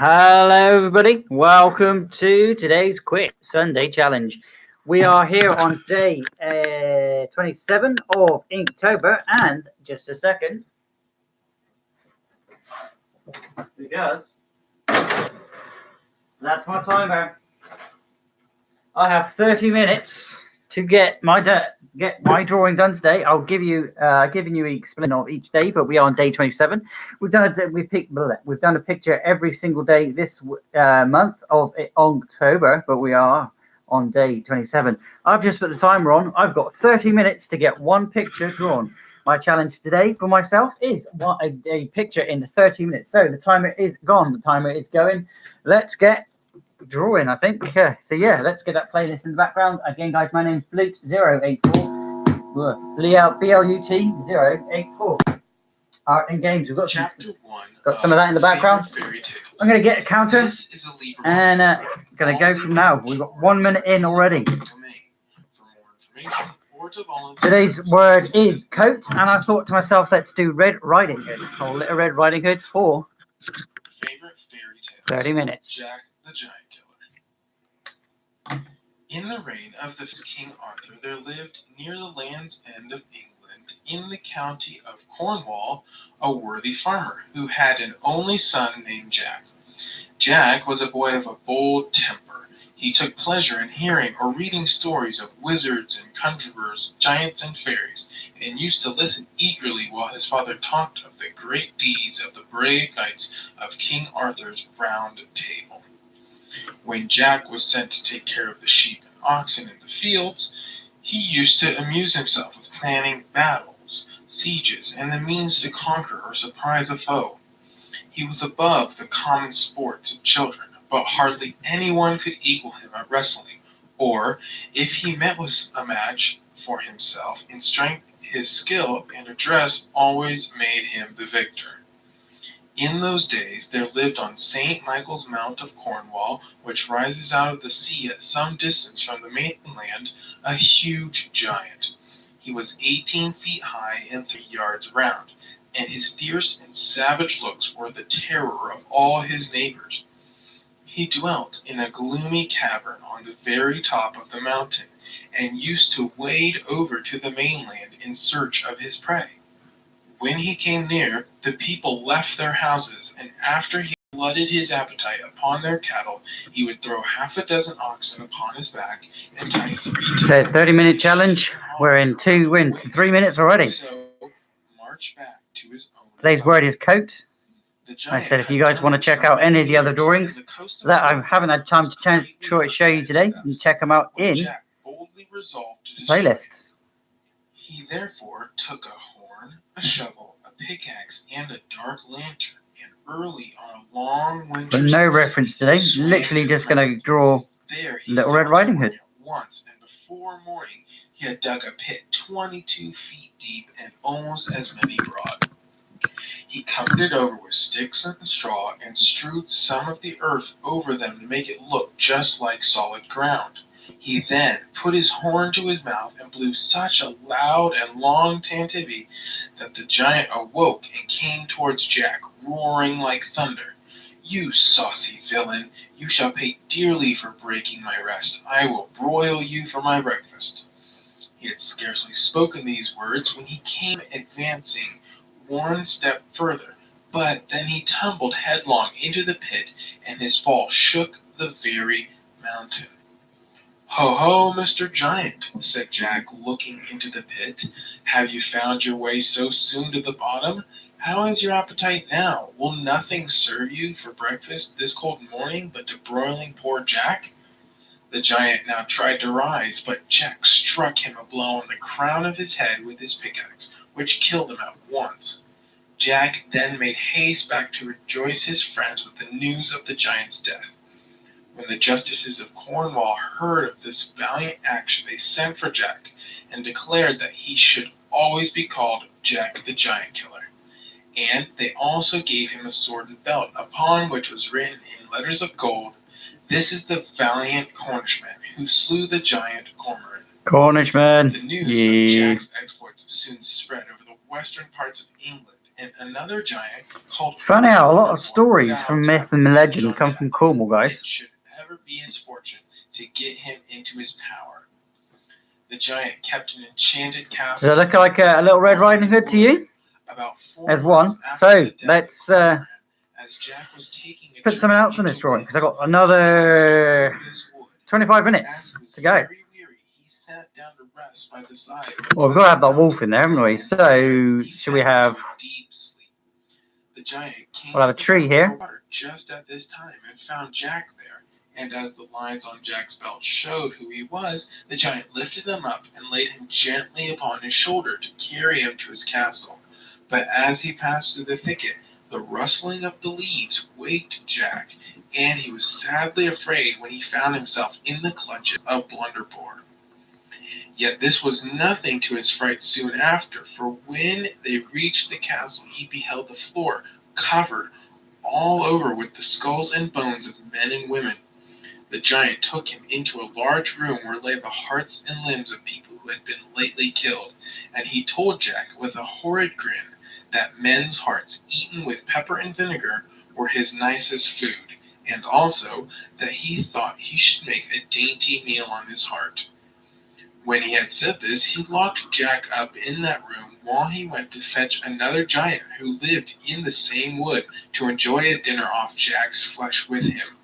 Hello, everybody. Welcome to today's quick Sunday challenge. We are here on day 27 of Inktober, and just a second, because that's my timer. I have 30 minutes to get my drawing done today. I'll give you giving you each split of each day, but we are on day 27. We've done a picture every single day this month of October, but we are on day 27. I've just put the timer on. I've got 30 minutes to get one picture drawn. My challenge today for myself is a picture in 30 minutes. So the timer is gone. The timer is going. Let's get drawing, I think. Yeah. So yeah, let's get that playlist in the background. Again, guys, my name's Blut084. BLUT084. Art and games. We've got some of that in the background. I'm going to get a counter and going to go from now. We've got 1 minute in already. Today's word is coat, and I thought to myself, let's do Red Riding Hood, or Little Red Riding Hood for 30 minutes. Jack the Giant Killer. In the reign of the King Arthur, there lived near the Land's End of England, in the county of Cornwall, a worthy farmer who had an only son named Jack. Jack was a boy of a bold temper. He took pleasure in hearing or reading stories of wizards and conjurers, giants and fairies, and used to listen eagerly while his father talked of the great deeds of the brave knights of King Arthur's Round Table. When Jack was sent to take care of the sheep and oxen in the fields, he used to amuse himself with planning battles, sieges, and the means to conquer or surprise a foe. He was above the common sports of children, but hardly anyone could equal him at wrestling, or, if he met with a match for himself in strength, his skill and address always made him the victor. In those days there lived on St. Michael's Mount of Cornwall, which rises out of the sea at some distance from the mainland, a huge giant. He was 18 feet high and 3 yards round, and his fierce and savage looks were the terror of all his neighbors. He dwelt in a gloomy cavern on the very top of the mountain, and used to wade over to the mainland in search of his prey. When he came near, the people left their houses, and after he glutted his appetite upon their cattle, he would throw half a dozen oxen upon his back and tie 3 to So 30-minute challenge. We're in 3 minutes already. So march back to his own. Today's word is coat. I said if you guys want to check out any of the other drawings that I haven't had time to show you today, you can check them out in playlists. He therefore took a horn, a shovel, a pickaxe, and a dark lantern, and early on a long winter But no reference today. Literally just going to draw Little Red Riding Hood. Once, and before morning, he had dug a pit 22 feet deep and almost as many broad. He covered it over with sticks and straw, and strewed some of the earth over them to make it look just like solid ground. He then put his horn to his mouth and blew such a loud and long tantivy that the giant awoke and came towards Jack, roaring like thunder. "You saucy villain, you shall pay dearly for breaking my rest. I will broil you for my breakfast." He had scarcely spoken these words when he came advancing one step further, but then he tumbled headlong into the pit, and his fall shook the very mountain. "Ho, ho, Mr. Giant," said Jack, looking into the pit. "Have you found your way so soon to the bottom? How is your appetite now? Will nothing serve you for breakfast this cold morning but to broiling poor Jack?" The giant now tried to rise, but Jack struck him a blow on the crown of his head with his pickaxe, which killed him at once. Jack then made haste back to rejoice his friends with the news of the giant's death. When the justices of Cornwall heard of this valiant action, they sent for Jack, and declared that he should always be called Jack the Giant Killer. And they also gave him a sword and belt, upon which was written in letters of gold, "This is the valiant Cornishman who slew the giant Cormoran." Cornishman. The news of Jack's exploits soon spread over the western parts of England, and another giant called. It's funny how a lot of stories vowed from to myth and legend come Jack from Cornwall, guys. It should ever be his fortune to get him into his power. The giant kept an enchanted castle. Does it look like a little Red Riding Hood to you? About 4 There's months one. after So the death of let's Conran, as Jack was taking a put something journey else in this into drawing because I Wales, got another this wood, 25 minutes as he was to go. very weary, he sat down to rest by the side of Well, we've got to have that wolf in there, haven't we? So, should we have... deep sleep. The giant came We'll have a tree here. for water just at this time and found Jack there. And as the lines on Jack's belt showed who he was, the giant lifted him up and laid him gently upon his shoulder to carry him to his castle. But as he passed through the thicket, the rustling of the leaves waked Jack, and he was sadly afraid when he found himself in the clutches of Blunderbore. Yet this was nothing to his fright soon after, for when they reached the castle he beheld the floor covered all over with the skulls and bones of men and women. The giant took him into a large room where lay the hearts and limbs of people who had been lately killed, and he told Jack with a horrid grin that men's hearts eaten with pepper and vinegar were his nicest food, and also that he thought he should make a dainty meal on his heart. When he had said this, he locked Jack up in that room while he went to fetch another giant who lived in the same wood to enjoy a dinner off Jack's flesh with him.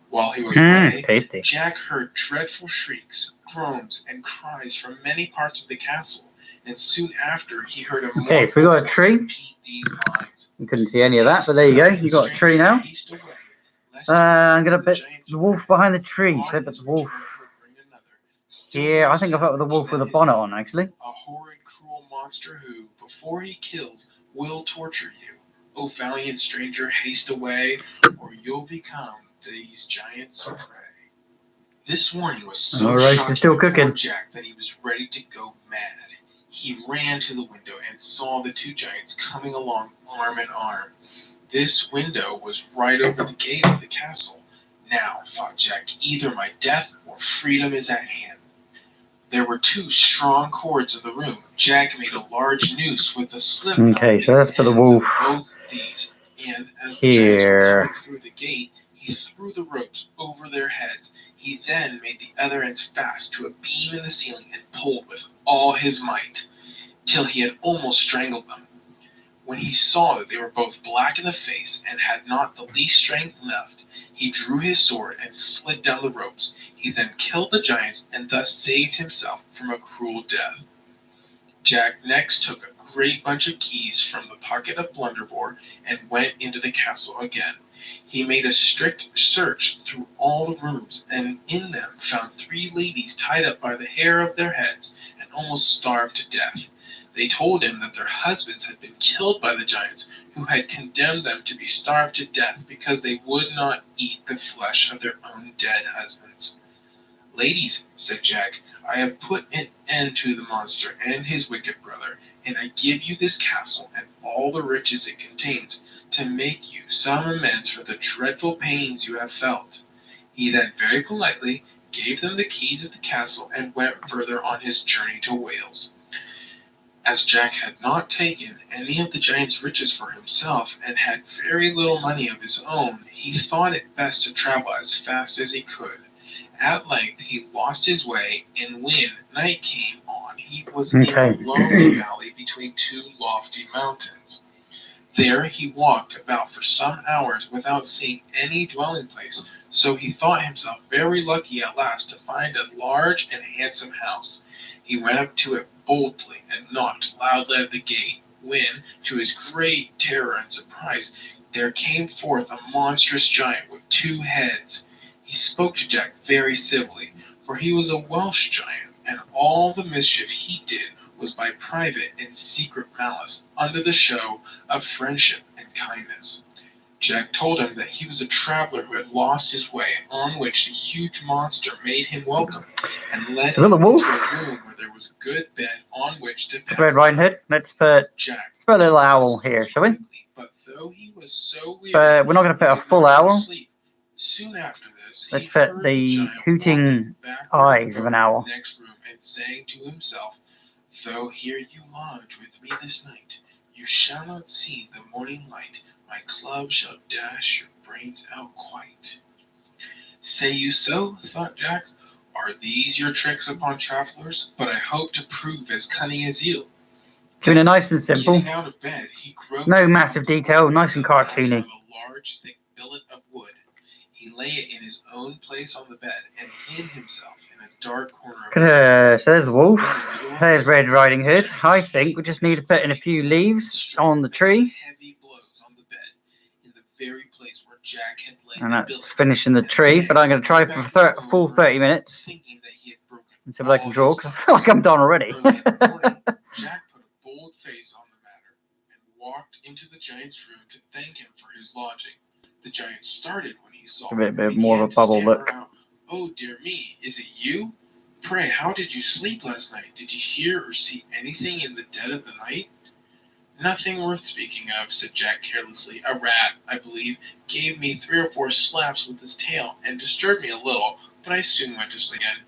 While he was away, tasty. Jack heard dreadful shrieks, groans, and cries from many parts of the castle, and soon after he heard a Okay, so we got a tree. repeat these lines. You couldn't see any of that, but there you go. You got a tree now. I'm going to put the wolf behind the tree. So put the wolf here. I think I've got the wolf with a bonnet on, actually. A horrid, cruel monster who, before he kills, will torture you. O valiant stranger, haste away, or you'll become these giants' prey. This warning was so Alright, shocking it's still to poor cooking. Jack that he was ready to go mad. He ran to the window and saw the two giants coming along arm in arm. This window was right over the gate of the castle. Now, thought Jack, either my death or freedom is at hand. There were two strong cords in the room. Jack made a large noose with a slip. Okay, so let's put the wolf both these, and as the giants were coming through the gate, he threw the ropes over their heads. He then made the other ends fast to a beam in the ceiling and pulled with all his might, till he had almost strangled them. When he saw that they were both black in the face and had not the least strength left, he drew his sword and slid down the ropes. He then killed the giants and thus saved himself from a cruel death. Jack next took a great bunch of keys from the pocket of Blunderbore and went into the castle again. He made a strict search through all the rooms, and in them found 3 ladies tied up by the hair of their heads and almost starved to death. They told him that their husbands had been killed by the giants, who had condemned them to be starved to death because they would not eat the flesh of their own dead husbands. Ladies, said Jack, I have put an end to the monster and his wicked brother, and I give you this castle and all the riches it contains, to make you some amends for the dreadful pains you have felt. He then very politely gave them the keys of the castle and went further on his journey to Wales. As Jack had not taken any of the giant's riches for himself and had very little money of his own, he thought it best to travel as fast as he could. At length he lost his way, and when night came on, he was in a lonely valley between 2 lofty mountains. There he walked about for some hours without seeing any dwelling place, so he thought himself very lucky at last to find a large and handsome house. He went up to it boldly and knocked loudly at the gate, when, to his great terror and surprise, there came forth a monstrous giant with 2 heads. He spoke to Jack very civilly, for he was a Welsh giant, and all the mischief he did was by private and secret malice, under the show of friendship and kindness. Jack told him that he was a traveler who had lost his way, on which the huge monster made him welcome, and led him into a room where there was a good bed on which to pass. Red Riding Hood. Let's put a little owl here, shall we? But though he was so weary, but we're not going to put a full owl. Soon after this, let's put the hooting eyes of an owl. Next room and saying to himself, though here you lodge with me this night, you shall not see the morning light. My club shall dash your brains out quite. Say you so? Thought Jack. Are these your tricks upon travellers? But I hope to prove as cunning as you. Keeping it nice and simple. Getting out of bed, he groped No massive detail, nice and the mass cartoony. of a large, thick billet of wood. He lay it in his own place on the bed and hid himself in a dark corner of the So there's the wolf. There's Red Riding Hood. I think we just need to put in a few leaves on the tree. Heavy blows on the bed in the very place where Jack had laid And the that's billet. finishing the tree. But I'm going to try for a full 30 minutes. Thinking that he had broken And see what I can draw, because I feel like I'm done already. Early in the morning, Jack put a bold face on the matter and walked into the giant's room to thank him for his lodging. The giant started when he saw A bit more of a bubble look. out. Oh dear me, is it you? Pray, how did you sleep last night? Did you hear or see anything in the dead of the night? Nothing worth speaking of, said Jack carelessly. A rat, I believe, gave me 3 or 4 slaps with his tail and disturbed me a little, but I soon went to sleep again.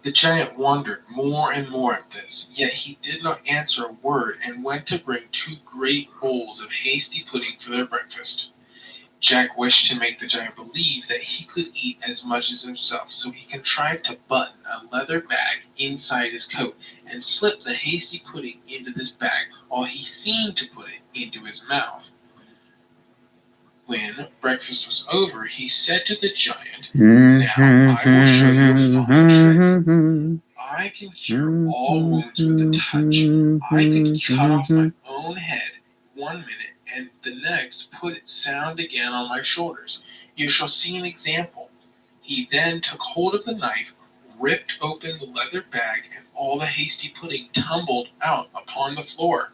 The giant wondered more and more at this, yet he did not answer a word and went to bring 2 great bowls of hasty pudding for their breakfast. Jack wished to make the giant believe that he could eat as much as himself, so he contrived to button a leather bag inside his coat and slip the hasty pudding into this bag while he seemed to put it into his mouth. When breakfast was over, he said to the giant, "Now I will show you a fine trick. I can cure all wounds with a touch. I could cut off my own head 1 minute and the next put it sound again on my shoulders. You shall see an example." He then took hold of the knife, ripped open the leather bag, and all the hasty pudding tumbled out upon the floor.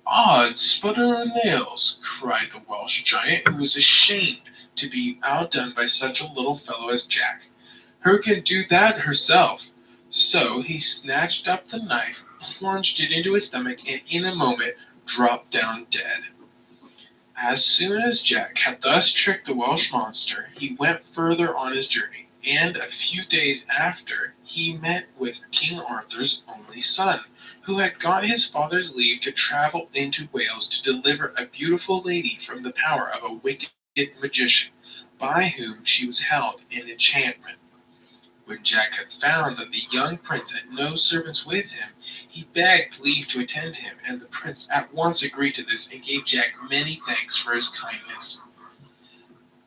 "Odds, sputter and nails!" cried the Welsh giant, who was ashamed to be outdone by such a little fellow as Jack. "Who can do that herself?" So he snatched up the knife, plunged it into his stomach, and in a moment dropped down dead. As soon as Jack had thus tricked the Welsh monster, he went further on his journey, and a few days after he met with King Arthur's only son, who had got his father's leave to travel into Wales to deliver a beautiful lady from the power of a wicked magician, by whom she was held in enchantment. When Jack had found that the young prince had no servants with him, he begged leave to attend him, and the prince at once agreed to this and gave Jack many thanks for his kindness.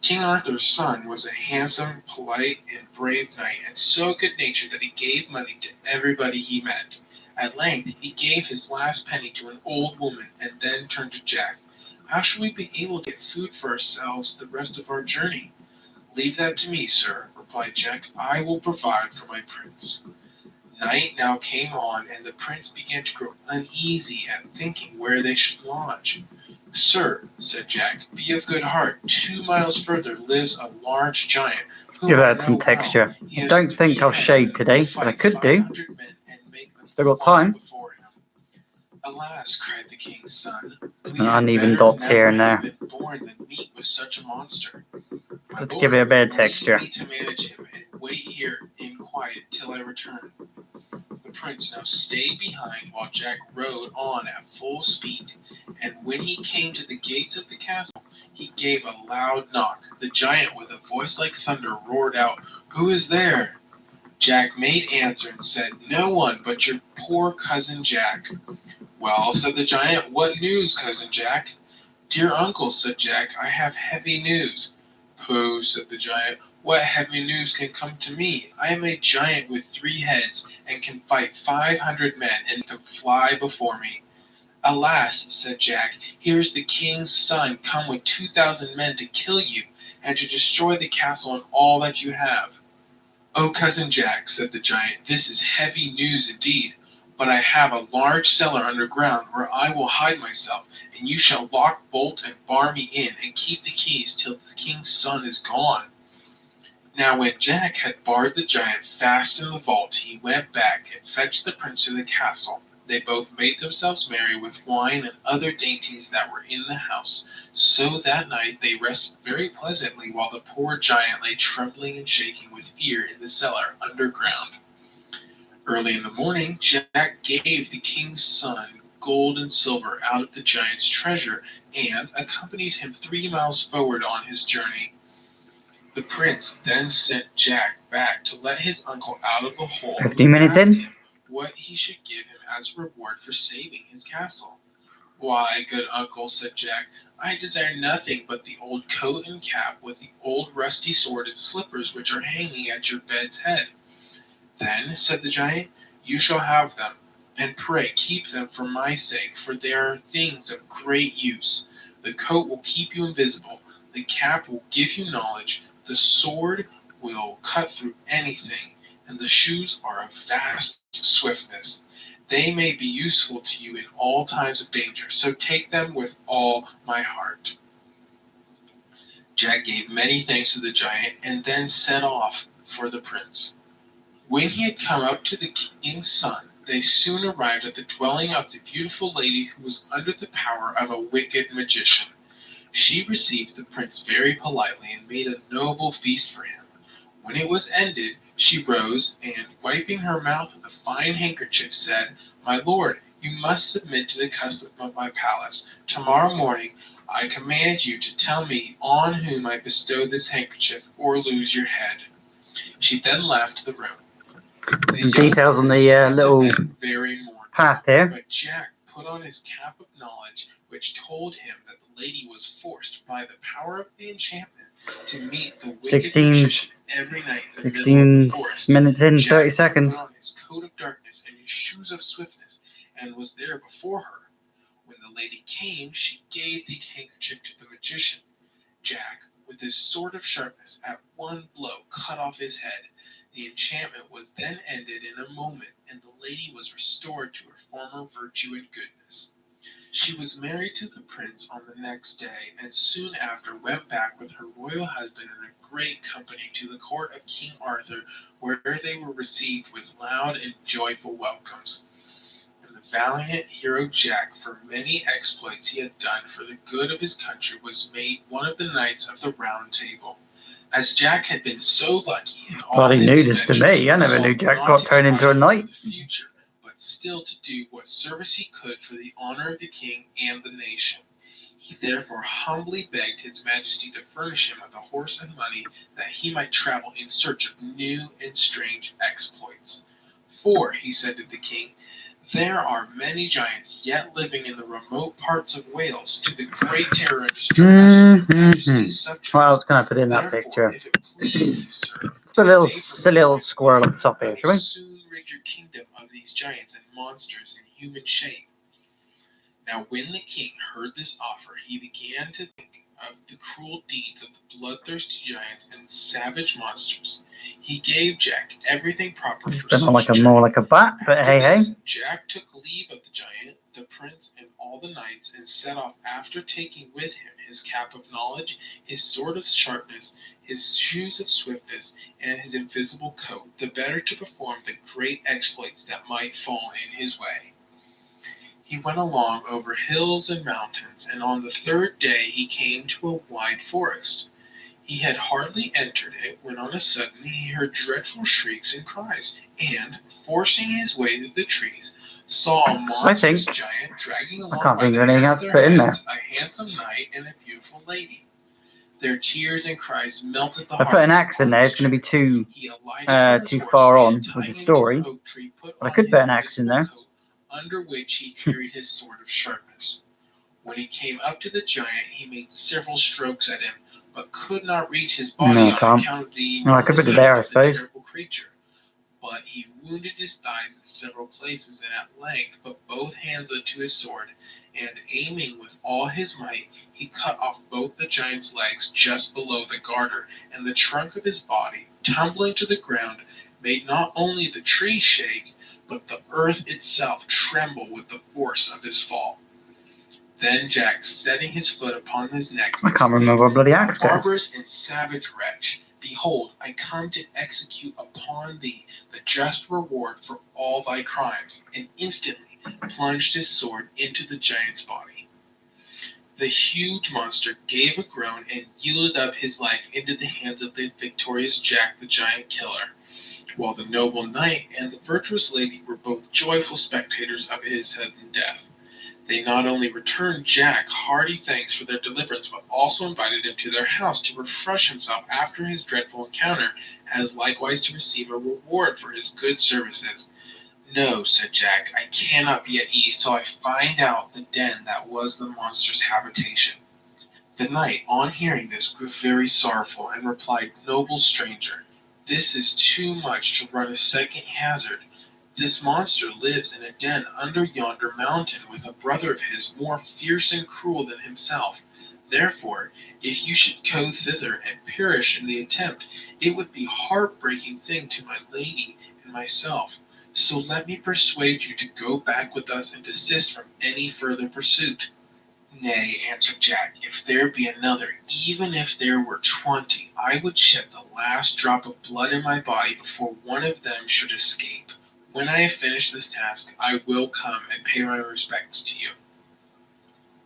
King Arthur's son was a handsome, polite, and brave knight, and so good-natured that he gave money to everybody he met. At length he gave his last penny to an old woman, and then turned to Jack. "How shall we be able to get food for ourselves the rest of our journey?" "Leave that to me, sir," replied Jack. "I will provide for my prince." Night now came on, and the prince began to grow uneasy at thinking where they should lodge. "Sir," said Jack, "be of good heart. 2 miles further lives a large giant, whom Give I that some know well. texture. He has Don't think I'll 3 shade today, heads, but I fight could do. 500 men, and make them Still got fall time. before him." "Alas," cried the king's son, "we Uneven had dots better here and never there. have been born than meet with such a monster. My Let's lord, give it a bit of leave texture. me to manage him, and wait here in quiet till I return." The prince now stayed behind while Jack rode on at full speed, and when he came to the gates of the castle, he gave a loud knock. The giant, with a voice like thunder, roared out, "Who is there?" Jack made answer and said, "No one but your poor cousin Jack." "Well," said the giant, "what news, cousin Jack?" "Dear uncle," said Jack, "I have heavy news." "Pooh," said the giant, "what heavy news can come to me? I am a giant with 3 heads, and can fight 500 men, and can fly before me." "Alas," said Jack, "here is the king's son come with 2,000 men to kill you, and to destroy the castle and all that you have." "Oh, cousin Jack," said the giant, "this is heavy news indeed. But I have a large cellar underground where I will hide myself, and you shall lock, bolt, and bar me in, and keep the keys till the king's son is gone." Now when Jack had barred the giant fast in the vault, he went back and fetched the prince to the castle. They both made themselves merry with wine and other dainties that were in the house. So that night they rested very pleasantly, while the poor giant lay trembling and shaking with fear in the cellar underground. Early in the morning, Jack gave the king's son gold and silver out of the giant's treasure and accompanied him 3 miles forward on his journey. The prince then sent Jack back to let his uncle out of the hole, 15 minutes in. asked him what he should give him as a reward for saving his castle. "Why, good uncle," said Jack, "I desire nothing but the old coat and cap with the old rusty sword and slippers which are hanging at your bed's head." "Then," said the giant, "you shall have them, and pray keep them for my sake, for they are things of great use. The coat will keep you invisible, the cap will give you knowledge, the sword will cut through anything, and the shoes are of vast swiftness. They may be useful to you in all times of danger, so take them with all my heart." Jack gave many thanks to the giant, and then set off for the prince. When he had come up to the king's son, they soon arrived at the dwelling of the beautiful lady who was under the power of a wicked magician. She received the prince very politely and made a noble feast for him. When it was ended, she rose, and, wiping her mouth with a fine handkerchief, said, "My lord, you must submit to the custom of my palace. Tomorrow morning I command you to tell me on whom I bestow this handkerchief, or lose your head." She then left the room. Some details on the little very mournful, path here. but Jack put on his cap of knowledge, which told him that the lady was forced by the power of the enchantment to meet the wicked 16 magician every night in the 16 middle of the forest. minutes in, Jack 30 seconds. put on his coat of darkness and his shoes of swiftness, and was there before her. When the lady came, she gave the handkerchief to the magician. Jack, with his sword of sharpness, at one blow cut off his head. The enchantment was then ended in a moment, and the lady was restored to her former virtue and goodness. She was married to the prince on the next day, and soon after went back with her royal husband and a great company to the court of King Arthur, where they were received with loud and joyful welcomes. And the valiant hero Jack, for many exploits he had done for the good of his country, was made one of the knights of the Round Table. As Jack had been so lucky in all Bloody his news to adventures, me. I never he knew resolved Jack not got to turned into a give up knight. for the future, but still to do what service he could for the honor of the king and the nation. He therefore humbly begged his majesty to furnish him with a horse and money, that he might travel in search of new and strange exploits. "For," he said to the king, "there are many giants yet living in the remote parts of Wales, to the great terror and distress of your majesty's subjects. What else can I put in that Therefore, picture? if it please you, sir, Put a little away from silly little the squirrel up top I here, will shall we? soon rid your kingdom of these giants and monsters in human shape." Now when the king heard this offer, he began to think of the cruel deeds of the bloodthirsty giants and savage monsters. He gave Jack everything proper for Don't such know like a journey. more like a bat, but After hey hey. this, Jack took leave of the giant, the prince, and all the knights, and set off, after taking with him his cap of knowledge, his sword of sharpness, his shoes of swiftness, and his invisible coat, the better to perform the great exploits that might fall in his way. He went along over hills and mountains, and on the third day he came to a wide forest. He had hardly entered it when on a sudden he heard dreadful shrieks and cries, and, forcing his way through the trees, saw a monstrous giant dragging along can't by think the of anything hair else of to their put in heads a handsome knight and a beautiful lady. Their tears and cries melted the If I heart put an of the axe in there, it's going to be too He alighted from his too horse, far and on tying with the him to story. an oak tree, put But I on could his put an axe in invisible there. coat, under which he carried his sword of sharpness. When he came up to the giant, he made several strokes at him, but could not reach his body No, I on can't. account of the No, I could enormous put it there, I height of the suppose. terrible creature. But he wounded his thighs in several places, and at length put both hands unto his sword, and aiming with all his might, he cut off both the giant's legs just below the garter, and the trunk of his body, tumbling to the ground, made not only the tree shake, but the earth itself tremble with the force of his fall. Then Jack, setting his foot upon his neck, I can't remember what bloody axe goes. "Barbarous and savage wretch, behold, I come to execute upon thee the just reward for all thy crimes," and instantly plunged his sword into the giant's body. The huge monster gave a groan and yielded up his life into the hands of the victorious Jack the Giant Killer, while the noble knight and the virtuous lady were both joyful spectators of his sudden death. They not only returned Jack hearty thanks for their deliverance, but also invited him to their house to refresh himself after his dreadful encounter, as likewise to receive a reward for his good services. "No," said Jack, "I cannot be at ease till I find out the den that was the monster's habitation." The knight, on hearing this, grew very sorrowful, and replied, "Noble stranger, this is too much to run a second hazard. This monster lives in a den under yonder mountain with a brother of his more fierce and cruel than himself. Therefore, if you should go thither and perish in the attempt, it would be a heart-breaking thing to my lady and myself. So let me persuade you to go back with us and desist from any further pursuit." "Nay," answered Jack, "if there be another, even if there were 20, I would shed the last drop of blood in my body before one of them should escape. When I have finished this task, I will come and pay my respects to you."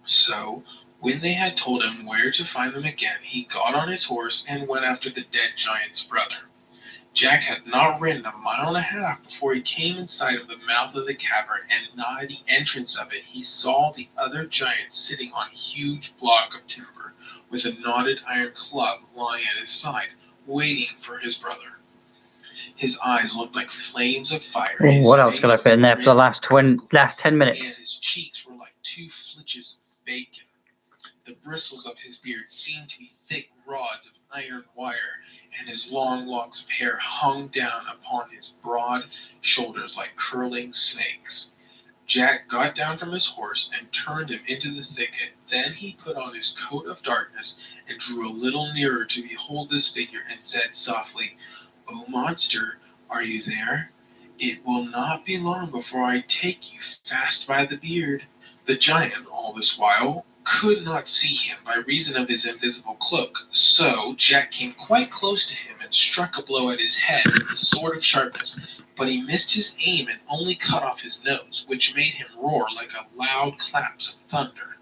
So, when they had told him where to find them again, he got on his horse and went after the dead giant's brother. Jack had not ridden 1.5 miles before he came in sight of the mouth of the cavern, and nigh the entrance of it he saw the other giant sitting on a huge block of timber, with a knotted iron club lying at his side, waiting for his brother. His eyes looked like flames of fire. What else could I fit in there for the last 10 And minutes? his cheeks were like 2 flitches of bacon. The bristles of his beard seemed to be thick rods of iron wire, and his long locks of hair hung down upon his broad shoulders like curling snakes. Jack got down from his horse and turned him into the thicket. Then he put on his coat of darkness and drew a little nearer to behold this figure, and said softly, "O monster, are you there? It will not be long before I take you fast by the beard." The giant, all this while, could not see him by reason of his invisible cloak, so Jack came quite close to him and struck a blow at his head with a sword of sharpness, but he missed his aim and only cut off his nose, which made him roar like a loud claps of thunder.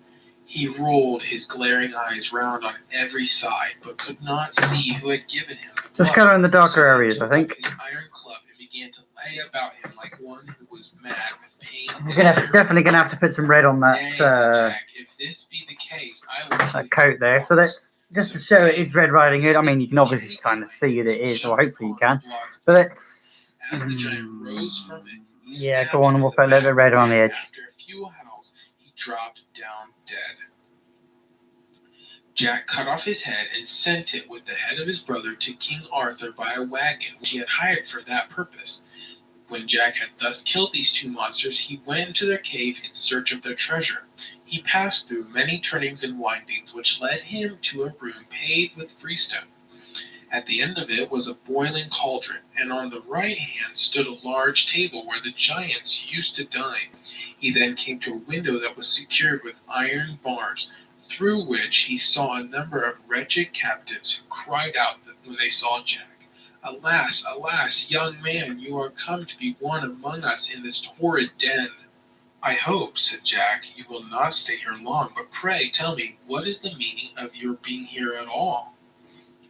He rolled his glaring eyes round on every side, but could not see who had given him the blow. Just colour in the darker So areas, he I took think. up his iron club and began to lay about him like one who was mad with pain. We're definitely gonna have to put some red on "Nay," that said Jack, "if this be the case, I will kill that coat there. So that's just to show it's Red Riding Hood. I mean, you can obviously kind of see it is, or hopefully you can. But let's. As the giant rose from it, he Yeah, stabbed go on, him and in we'll the put a little bit back, red on the and edge. After a few howls, he dropped down dead. Jack cut off his head and sent it with the head of his brother to King Arthur by a wagon which he had hired for that purpose. When Jack had thus killed these 2 monsters, he went into their cave in search of their treasure. He passed through many turnings and windings, which led him to a room paved with freestone. At the end of it was a boiling cauldron, and on the right hand stood a large table where the giants used to dine. He then came to a window that was secured with iron bars, through which he saw a number of wretched captives who cried out when they saw Jack. "Alas, alas, young man, you are come to be one among us in this horrid den." "I hope," said Jack, "you will not stay here long, but pray tell me what is the meaning of your being here at all?"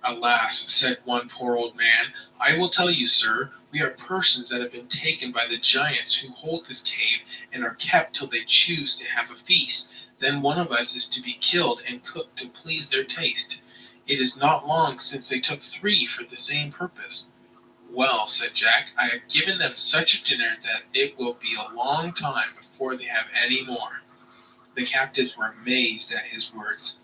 "Alas," said one poor old man, "I will tell you, sir. We are persons that have been taken by the giants who hold this cave, and are kept till they choose to have a feast. Then one of us is to be killed and cooked to please their taste. It is not long since they took 3 for the same purpose." "Well," said Jack, "I have given them such a dinner that it will be a long time before they have any more." The captives were amazed at his words.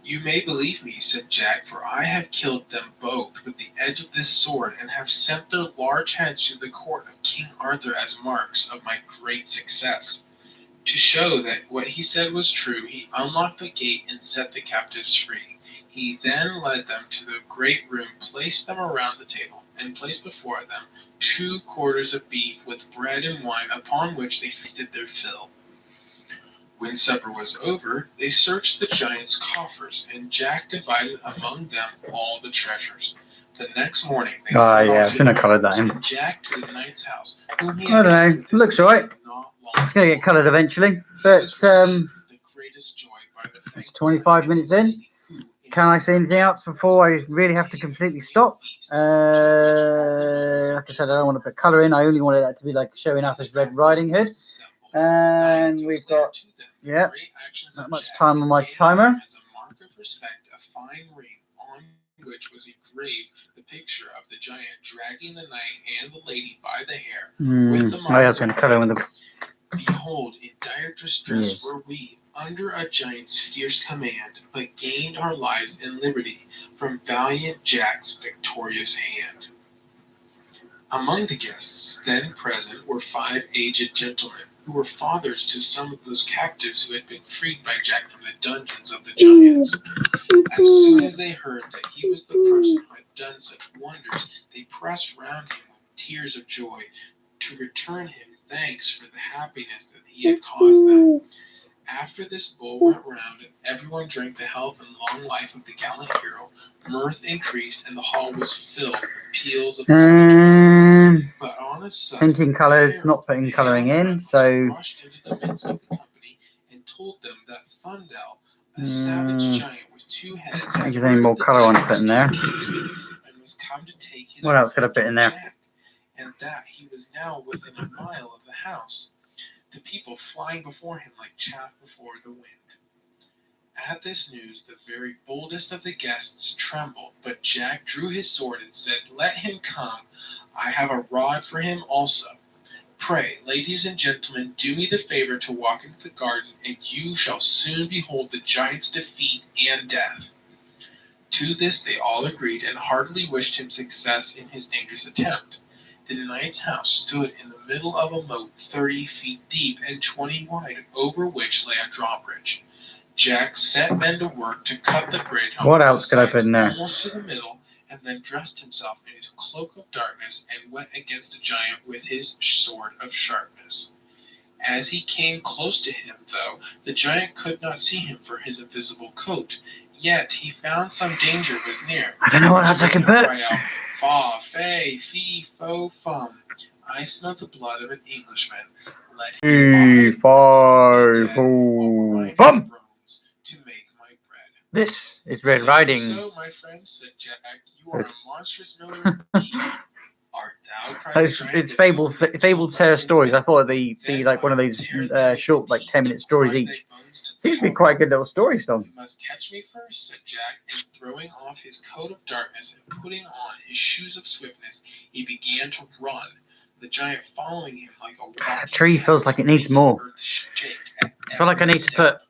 "You may believe me," said Jack, "for I have killed them both with the edge of this sword, and have sent their large heads to the court of King Arthur as marks of my great success." To show that what he said was true, he unlocked the gate and set the captives free. He then led them to the great room, placed them around the table, and placed before them 2 quarters of beef with bread and wine, upon which they feasted their fill. When supper was over, they searched the giant's coffers, and Jack divided among them all the treasures. The next morning, they Oh, set yeah, off I shouldn't have coloured that to in. Jack to the knight's house, whom he I don't know. had Looks alright. not long It's gonna get coloured eventually. He But was received with the greatest joy by the it's thankful 25 minutes in. who, Can I say anything else before I really have to completely stop? Like I said, I don't want to put colour in. I only wanted that to be like showing up as Red Riding Hood. And we've got, yeah, not much time on my timer. As a mark of respect, a fine ring on which was engraved the picture of the giant dragging the knight and the lady by the hair. With the I was going to cut it with the. Behold, in dire distress Yes. were we, under a giant's fierce command, but gained our lives and liberty from valiant Jack's victorious hand. Among the guests then present were 5 aged gentlemen, who were fathers to some of those captives who had been freed by Jack from the dungeons of the giants. As soon as they heard that he was the person who had done such wonders, they pressed round him with tears of joy, to return him thanks for the happiness that he had caused them. After this bowl went round, and everyone drank the health and long life of the gallant hero, mirth increased, and the hall was filled with peals of but on a sudden, Hinting colours, not putting colouring in, so. Rushed into the midst of the company and told them that Thundel, a savage giant with 2 heads, I think there's any more colour on to put in there. and was come to take his What else could I put in there? Jack, and that he was now within a mile of the house, the people flying before him like chaff before the wind. At this news, the very boldest of the guests trembled, but Jack drew his sword and said, "Let him come. I have a rod for him also. Pray, ladies and gentlemen, do me the favor to walk into the garden, and you shall soon behold the giant's defeat and death." To this they all agreed, and heartily wished him success in his dangerous attempt. The knight's house stood in the middle of a moat 30 feet deep and 20 wide, over which lay a drawbridge. Jack set men to work to cut the bridge on What both else could I put in there? almost to the middle, and then dressed himself in his cloak of darkness and went against the giant with his sword of sharpness. As he came close to him, though, the giant could not see him for his invisible coat, yet he found some danger was near. I don't know what else I can put. Cry out, "Fa, fe, fi, fo, fum. I smell the blood of an Englishman. Let him Bum! to make my bread." This is Red Riding. So, my friend, said Jack, you are a monstrous miller indeed. Art thou? Cried the giant, It's fabled tale stories. I thought they'd be like one of those short, like 10-minute stories each. Seems to be quite a good little story, Storm. "You must catch me first," said Jack, and throwing off his coat of darkness and putting on his shoes of swiftness, he began to run, the giant following him like a The tree feels like it needs more. I feel like I need to put,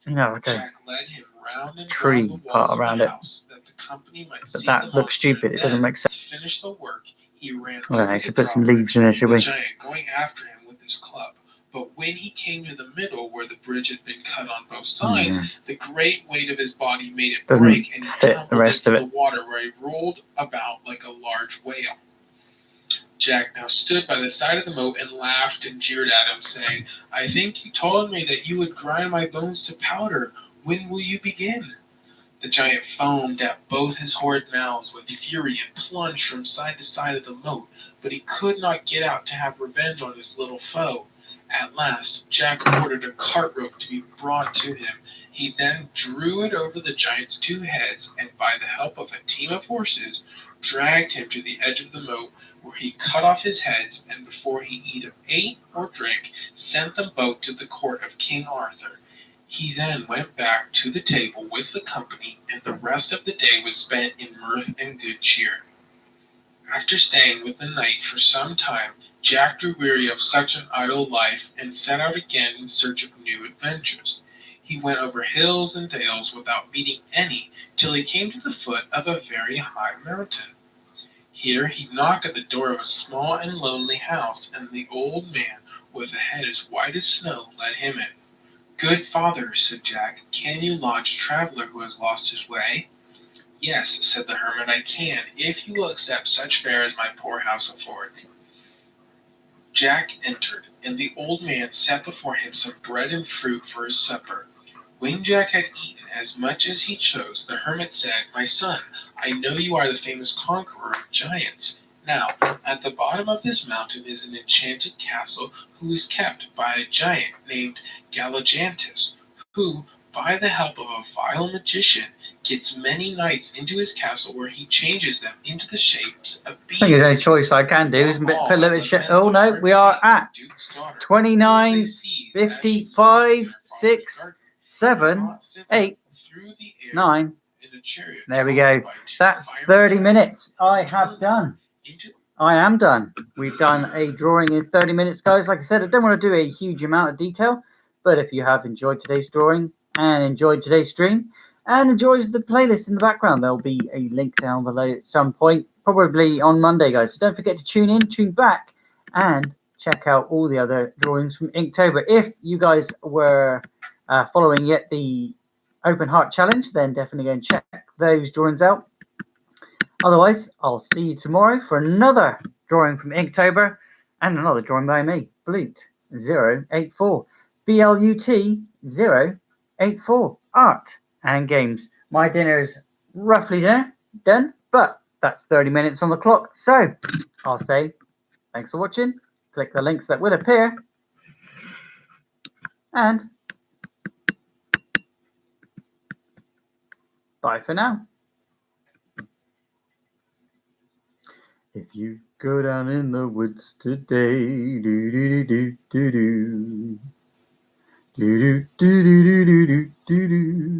like a Jack led him round and tree round the walls part of around the it. house, that the company might But see that the looks monster. stupid. It doesn't Then, make sense. to finish the work, he ran I don't know, over I the should put some drawbridge, leaves in there, should the we? giant going after him with his club. But when he came to the middle, where the bridge had been cut on both sides, the great weight of his body made it Doesn't break, and he fit tumbled the rest into of the water, where he rolled about like a large whale. Jack now stood by the side of the moat and laughed and jeered at him, saying, "I think you told me that you would grind my bones to powder. When will you begin?" The giant foamed at both his horrid mouths with fury and plunged from side to side of the moat, but he could not get out to have revenge on his little foe. At last, Jack ordered a cart rope to be brought to him. He then drew it over the giant's 2 heads, and by the help of a team of horses, dragged him to the edge of the moat, where he cut off his heads, and before he either ate or drank, sent them both to the court of King Arthur. He then went back to the table with the company, and the rest of the day was spent in mirth and good cheer. After staying with the knight for some time, Jack grew weary of such an idle life, and set out again in search of new adventures. He went over hills and dales without meeting any, till he came to the foot of a very high mountain. Here he knocked at the door of a small and lonely house, and the old man, with a head as white as snow, let him in. "Good father," said Jack, "can you lodge a traveler who has lost his way?" "Yes," said the hermit, "I can, if you will accept such fare as my poor house affords." Jack entered, and the old man set before him some bread and fruit for his supper. When Jack had eaten as much as he chose, the hermit said, "My son, I know you are the famous conqueror of giants. Now, at the bottom of this mountain is an enchanted castle, who is kept by a giant named Galligantus, who, by the help of a vile magician, gets many knights into his castle where he changes them into the shapes of beasts. I think the only choice I can do is put a little bit shit. Oh no, we are at 29, 55, 6, 7, 8, 9. There we go. That's 30 minutes. I am done. We've done a drawing in 30 minutes, guys. Like I said, I don't want to do a huge amount of detail, but if you have enjoyed today's drawing and enjoyed today's stream and enjoys the playlist in the background, there'll be a link down below at some point, probably on Monday, guys. So don't forget to tune back, and check out all the other drawings from Inktober. If you guys were following yet the Open Heart Challenge, then definitely go and check those drawings out. Otherwise, I'll see you tomorrow for another drawing from Inktober and another drawing by me, Blut084. BLUT084. Art and games. My dinner is roughly done, but that's 30 minutes on the clock. So I'll say thanks for watching. Click the links that will appear. And bye for now. If you go down in the woods today, do do do do do do do do do do do do do.